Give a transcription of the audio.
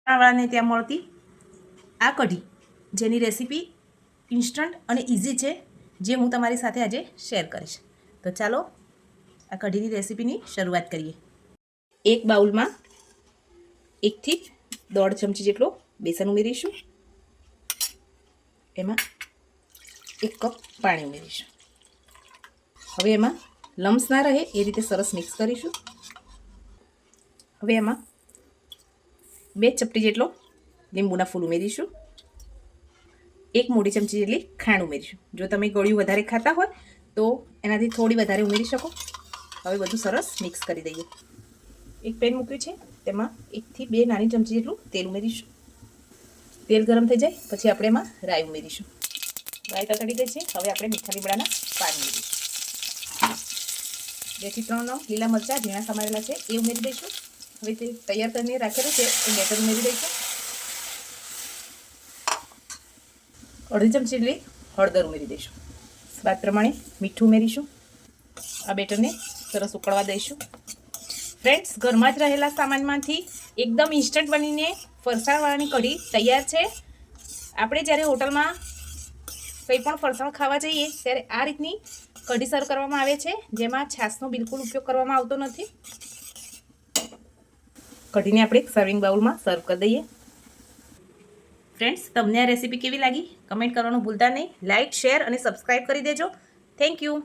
વાળાને ત્યાં મળતી આ કઢી, જેની રેસીપી ઇન્સ્ટન્ટ અને ઇઝી છે, જે હું તમારી સાથે આજે શેર કરીશ. તો ચાલો આ કઢીની રેસીપીની શરૂઆત કરીએ. એક બાઉલમાં 1 થી 1.5 ચમચી જેટલો બેસન ઉમેરીશું. એમાં 1 કપ પાણી ઉમેરીશું. હવે એમાં લમ્સ ના રહે એ રીતે સરસ મિક્સ કરીશું. હવે એમાં 2 ચપટી જેટલો લીંબુના ફૂલ ઉમેરીશું. 1 મોટી ચમચી જેટલી ખાંડ ઉમેરીશું. જો તમે ગળ્યું વધારે ખાતા હોય તો એનાથી થોડી વધારે ઉમેરી શકો. હવે બધું સરસ મિક્સ કરી દઈએ. એક પેન મૂક્યું છે, તેમાં 1 થી 2 નાની ચમચી જેટલું તેલ ઉમેરીશું. તેલ ગરમ થઈ જાય પછી આપણે એમાં રાઈ ઉમેરીશું. રાઈ તતડી ગઈ છે. હવે આપણે મીઠા લીમડાના પાન ઉમેરીશું. 2 થી 3 નંગ લીલા મરચાં ઝીણા સમારેલા છે એ ઉમેરી દઈશું. હવે તે તૈયાર કરીને રાખેલું છે એ બેટર ઉમેરી દઈશું. 1/2 ચમચી જેટલી હળદર ઉમેરી દઈશું. સ્વાદ પ્રમાણે મીઠું ઉમેરીશું. આ બેટરને સરસ ઉકળવા દઈશું. ફ્રેન્ડ્સ, ઘરમાં જ રહેલા સામાનમાંથી એકદમ ઇન્સ્ટન્ટ બનીને ફરસાણવાળાની કઢી તૈયાર છે. આપણે જ્યારે હોટલમાં કંઈ પણ ફરસાણ ખાવા જઈએ ત્યારે આ રીતની કઢી સર્વ કરવામાં આવે છે, જેમાં છાશનો બિલકુલ ઉપયોગ કરવામાં આવતો નથી. કઢીને આપણે એક સર્વિંગ બાઉલમાં સર્વ કરી દઈએ. ફ્રેન્ડ્સ, તમને આ રેસીપી કેવી લાગી કમેન્ટ કરવાનું ભૂલતા નહીં. લાઇક, શેર અને સબસ્ક્રાઈબ કરી દેજો. Thank you.